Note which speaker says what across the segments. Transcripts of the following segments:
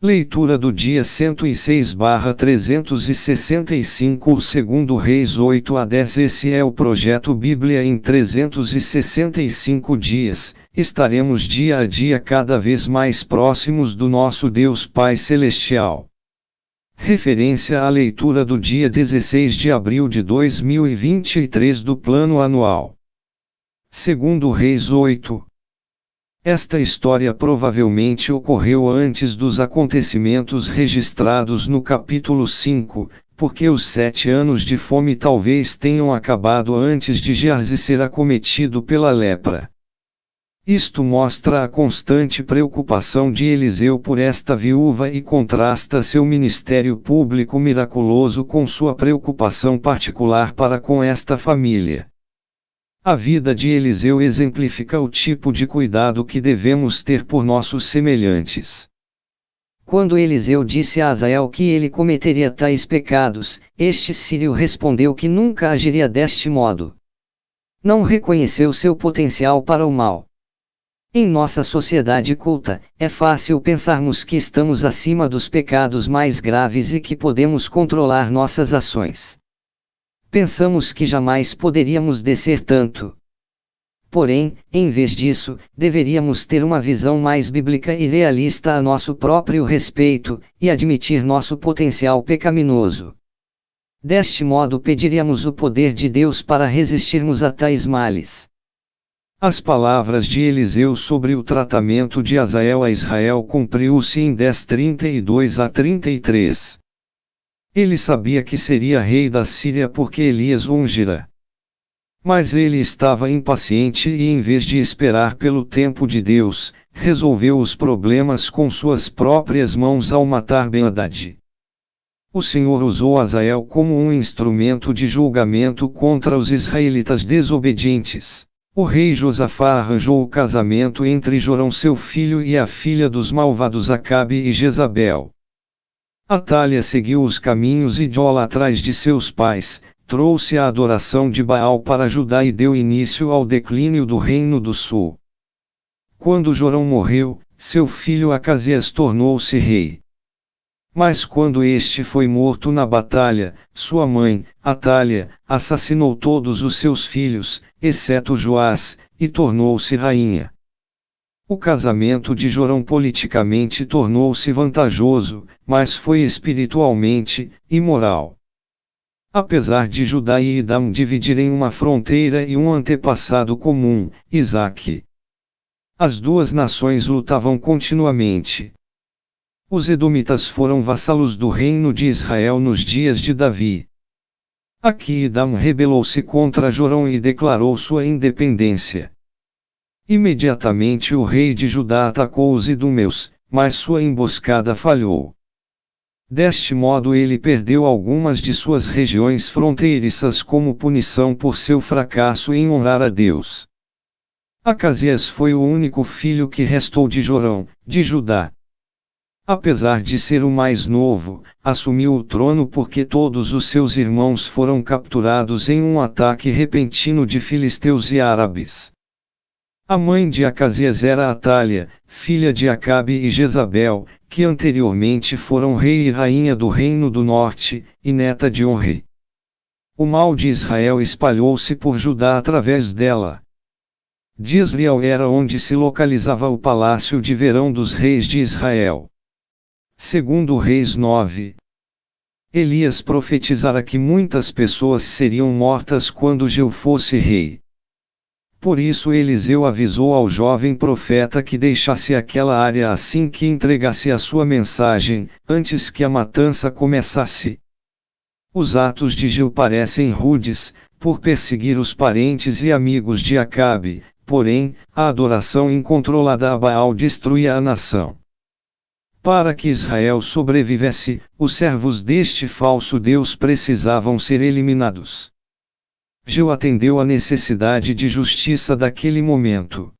Speaker 1: Leitura do dia 106/365. O segundo Reis 8-10. Esse é o projeto Bíblia em 365 dias. Estaremos dia a dia cada vez mais próximos do nosso Deus Pai Celestial. Referência à leitura do dia 16 de abril de 2023 do Plano Anual. Segundo Reis 8. Esta história provavelmente ocorreu antes dos acontecimentos registrados no capítulo 5, porque os 7 anos de fome talvez tenham acabado antes de Geazi ser acometido pela lepra. Isto mostra a constante preocupação de Eliseu por esta viúva e contrasta seu ministério público miraculoso com sua preocupação particular para com esta família. A vida de Eliseu exemplifica o tipo de cuidado que devemos ter por nossos semelhantes.
Speaker 2: Quando Eliseu disse a Azael que ele cometeria tais pecados, este sírio respondeu que nunca agiria deste modo. Não reconheceu seu potencial para o mal. Em nossa sociedade culta, é fácil pensarmos que estamos acima dos pecados mais graves e que podemos controlar nossas ações. Pensamos que jamais poderíamos descer tanto. Porém, em vez disso, deveríamos ter uma visão mais bíblica e realista a nosso próprio respeito, e admitir nosso potencial pecaminoso. Deste modo pediríamos o poder de Deus para resistirmos a tais males.
Speaker 1: As palavras de Eliseu sobre o tratamento de Azael a Israel cumpriu-se em 10:32-33. Ele sabia que seria rei da Síria porque Elias o ungira. Mas ele estava impaciente e em vez de esperar pelo tempo de Deus, resolveu os problemas com suas próprias mãos ao matar Ben-Hadad. O Senhor usou Azael como um instrumento de julgamento contra os israelitas desobedientes. O rei Josafá arranjou o casamento entre Jorão seu filho e a filha dos malvados Acabe e Jezabel. Atália seguiu os caminhos idólatras de seus pais, trouxe a adoração de Baal para Judá e deu início ao declínio do Reino do Sul. Quando Jorão morreu, seu filho Acasias tornou-se rei. Mas quando este foi morto na batalha, sua mãe, Atália, assassinou todos os seus filhos, exceto Joás, e tornou-se rainha. O casamento de Jorão politicamente tornou-se vantajoso, mas foi espiritualmente imoral. Apesar de Judá e Edom dividirem uma fronteira e um antepassado comum, Isaque, as duas nações lutavam continuamente. Os edomitas foram vassalos do reino de Israel nos dias de Davi. Aqui Edom rebelou-se contra Jorão e declarou sua independência. Imediatamente o rei de Judá atacou os edomeus, mas sua emboscada falhou. Deste modo ele perdeu algumas de suas regiões fronteiriças como punição por seu fracasso em honrar a Deus. Acasias foi o único filho que restou de Jorão, de Judá. Apesar de ser o mais novo, assumiu o trono porque todos os seus irmãos foram capturados em um ataque repentino de filisteus e árabes. A mãe de Acasias era Atália, filha de Acabe e Jezabel, que anteriormente foram rei e rainha do Reino do Norte, e neta de Omri. O mal de Israel espalhou-se por Judá através dela. Jezreel era onde se localizava o palácio de verão dos reis de Israel. Segundo Reis 9. Elias profetizara que muitas pessoas seriam mortas quando Jeu fosse rei. Por isso Eliseu avisou ao jovem profeta que deixasse aquela área assim que entregasse a sua mensagem, antes que a matança começasse. Os atos de Jeu parecem rudes, por perseguir os parentes e amigos de Acabe, porém, a adoração incontrolada a Baal destruía a nação. Para que Israel sobrevivesse, os servos deste falso Deus precisavam ser eliminados. Jeu atendeu à necessidade de justiça daquele momento.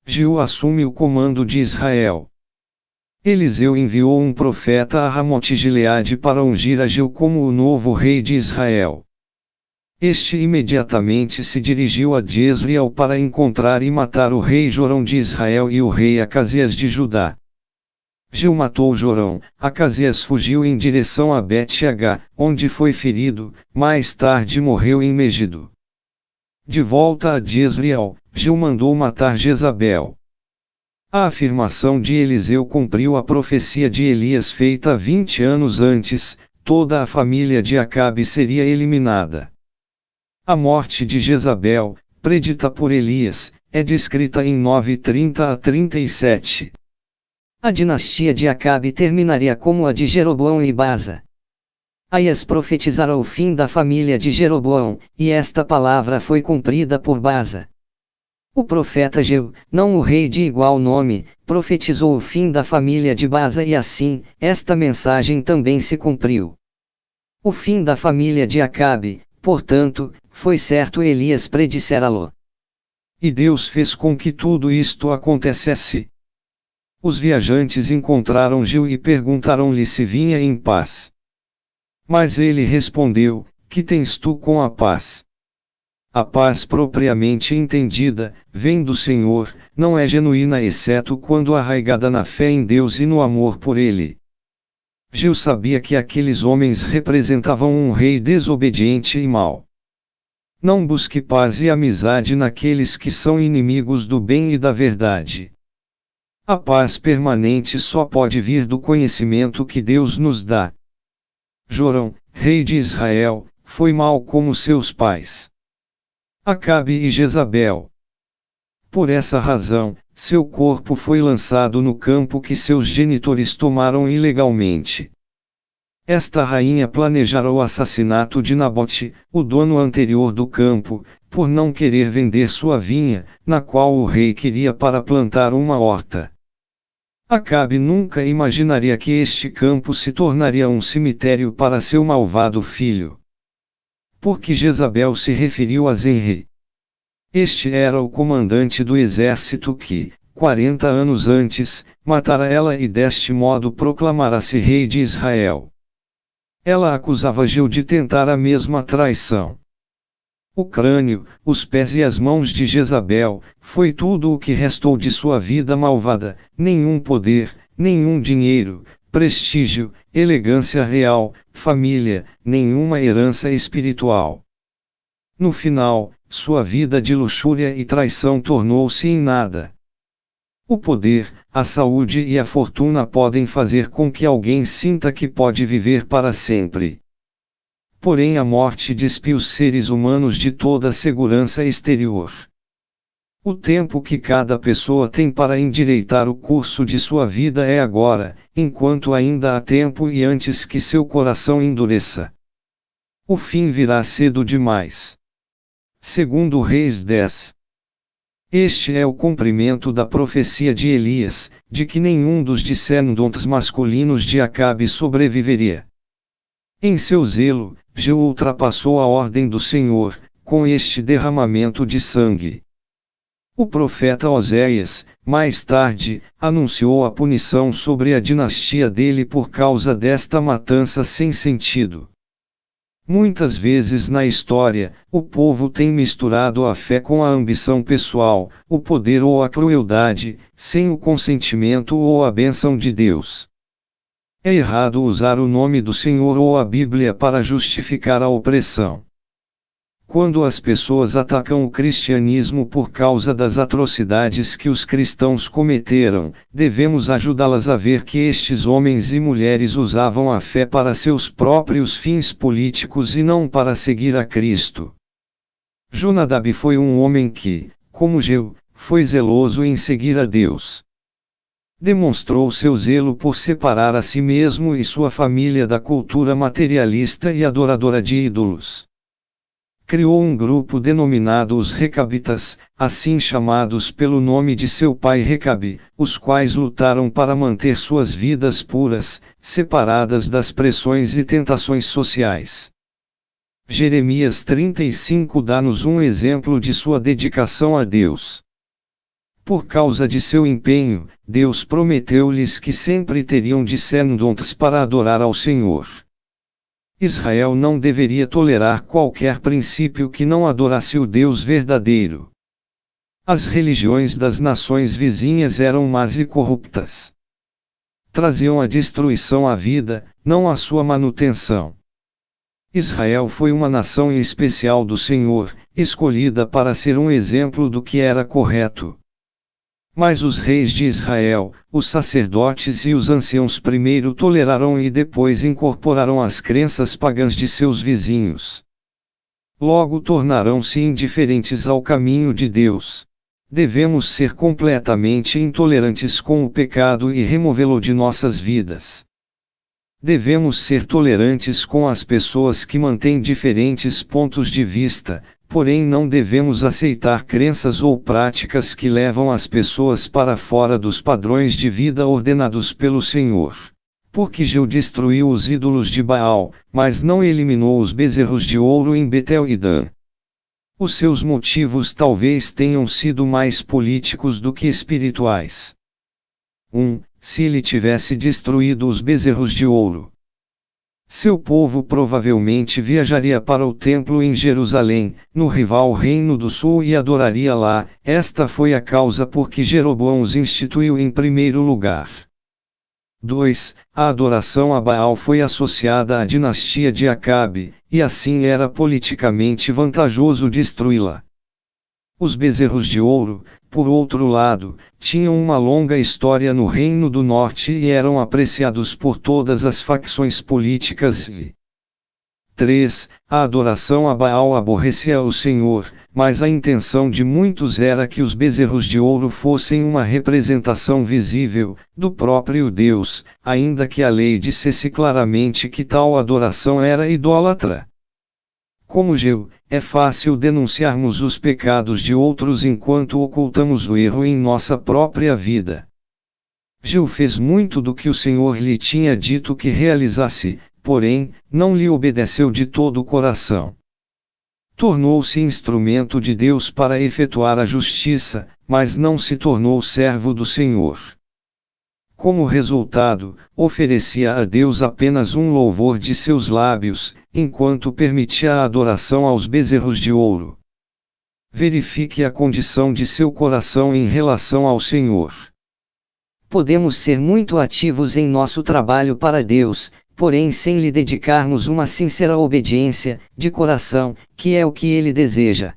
Speaker 1: Jeu assume o comando de Israel. Eliseu enviou um profeta a Ramote-Gileade para ungir a Jeu como o novo rei de Israel. Este imediatamente se dirigiu a Jezreel para encontrar e matar o rei Jorão de Israel e o rei Acasias de Judá. Geu matou Jorão, Acasias fugiu em direção a Bet-H, onde foi ferido, mais tarde morreu em Megido. De volta a Jezreel, Geu mandou matar Jezabel. A afirmação de Eliseu cumpriu a profecia de Elias feita 20 anos antes: toda a família de Acabe seria eliminada. A morte de Jezabel, predita por Elias, é descrita em 9:30 a 37.
Speaker 2: A dinastia de Acabe terminaria como a de Jeroboão e Baasa. Aias profetizara o fim da família de Jeroboão, e esta palavra foi cumprida por Baasa. O profeta Jeu, não o rei de igual nome, profetizou o fim da família de Baasa e assim, esta mensagem também se cumpriu. O fim da família de Acabe, portanto, foi certo Elias predissera-lo.
Speaker 1: E Deus fez com que tudo isto acontecesse. Os viajantes encontraram Geu e perguntaram-lhe se vinha em paz. Mas ele respondeu: que tens tu com a paz? A paz propriamente entendida, vem do Senhor, não é genuína exceto quando arraigada na fé em Deus e no amor por Ele. Geu sabia que aqueles homens representavam um rei desobediente e mau. Não busque paz e amizade naqueles que são inimigos do bem e da verdade. A paz permanente só pode vir do conhecimento que Deus nos dá. Jorão, rei de Israel, foi mau como seus pais, Acabe e Jezabel. Por essa razão, seu corpo foi lançado no campo que seus genitores tomaram ilegalmente. Esta rainha planejara o assassinato de Nabote, o dono anterior do campo, por não querer vender sua vinha, na qual o rei queria para plantar uma horta. Acabe nunca imaginaria que este campo se tornaria um cemitério para seu malvado filho. Porque Jezabel se referiu a Zenri. Este era o comandante do exército que, 40 anos antes, matara ela e deste modo proclamara-se rei de Israel. Ela acusava Geu de tentar a mesma traição. O crânio, os pés e as mãos de Jezabel, foi tudo o que restou de sua vida malvada: nenhum poder, nenhum dinheiro, prestígio, elegância real, família, nenhuma herança espiritual. No final, sua vida de luxúria e traição tornou-se em nada. O poder, a saúde e a fortuna podem fazer com que alguém sinta que pode viver para sempre. Porém, a morte despia os seres humanos de toda a segurança exterior. O tempo que cada pessoa tem para endireitar o curso de sua vida é agora, enquanto ainda há tempo e antes que seu coração endureça. O fim virá cedo demais. Segundo Reis 10. Este é o cumprimento da profecia de Elias, de que nenhum dos descendentes masculinos de Acabe sobreviveria. Em seu zelo, Geu ultrapassou a ordem do Senhor, com este derramamento de sangue. O profeta Oséias, mais tarde, anunciou a punição sobre a dinastia dele por causa desta matança sem sentido. Muitas vezes na história, o povo tem misturado a fé com a ambição pessoal, o poder ou a crueldade, sem o consentimento ou a bênção de Deus. É errado usar o nome do Senhor ou a Bíblia para justificar a opressão. Quando as pessoas atacam o cristianismo por causa das atrocidades que os cristãos cometeram, devemos ajudá-las a ver que estes homens e mulheres usavam a fé para seus próprios fins políticos e não para seguir a Cristo. Jonadab foi um homem que, como Geu, foi zeloso em seguir a Deus. Demonstrou seu zelo por separar a si mesmo e sua família da cultura materialista e adoradora de ídolos. Criou um grupo denominado os Recabitas, assim chamados pelo nome de seu pai Recabe, os quais lutaram para manter suas vidas puras, separadas das pressões e tentações sociais. Jeremias 35 dá-nos um exemplo de sua dedicação a Deus. Por causa de seu empenho, Deus prometeu-lhes que sempre teriam descendentes para adorar ao Senhor. Israel não deveria tolerar qualquer princípio que não adorasse o Deus verdadeiro. As religiões das nações vizinhas eram más e corruptas. traziam a destruição à vida, não a sua manutenção. Israel foi uma nação especial do Senhor, escolhida para ser um exemplo do que era correto. Mas os reis de Israel, os sacerdotes e os anciãos primeiro toleraram e depois incorporaram as crenças pagãs de seus vizinhos. Logo tornarão-se indiferentes ao caminho de Deus. Devemos ser completamente intolerantes com o pecado e removê-lo de nossas vidas. Devemos ser tolerantes com as pessoas que mantêm diferentes pontos de vista, porém não devemos aceitar crenças ou práticas que levam as pessoas para fora dos padrões de vida ordenados pelo Senhor. Porque Jeu destruiu os ídolos de Baal, mas não eliminou os bezerros de ouro em Betel e Dan. Os seus motivos talvez tenham sido mais políticos do que espirituais. 1. Se ele tivesse destruído os bezerros de ouro, seu povo provavelmente viajaria para o templo em Jerusalém, no rival Reino do Sul e adoraria lá. Esta foi a causa por que Jeroboão os instituiu em primeiro lugar. 2. A adoração a Baal foi associada à dinastia de Acabe, e assim era politicamente vantajoso destruí-la. Os bezerros de ouro, por outro lado, tinham uma longa história no Reino do Norte e eram apreciados por todas as facções políticas. 3. A adoração a Baal aborrecia o Senhor, mas a intenção de muitos era que os bezerros de ouro fossem uma representação visível do próprio Deus, ainda que a lei dissesse claramente que tal adoração era idólatra. Como Jeu, é fácil denunciarmos os pecados de outros enquanto ocultamos o erro em nossa própria vida. Jeu fez muito do que o Senhor lhe tinha dito que realizasse, porém, não lhe obedeceu de todo o coração. Tornou-se instrumento de Deus para efetuar a justiça, mas não se tornou servo do Senhor. Como resultado, oferecia a Deus apenas um louvor de seus lábios, enquanto permitia a adoração aos bezerros de ouro. Verifique a condição de seu coração em relação ao Senhor.
Speaker 2: Podemos ser muito ativos em nosso trabalho para Deus, porém sem lhe dedicarmos uma sincera obediência, de coração, que é o que Ele deseja.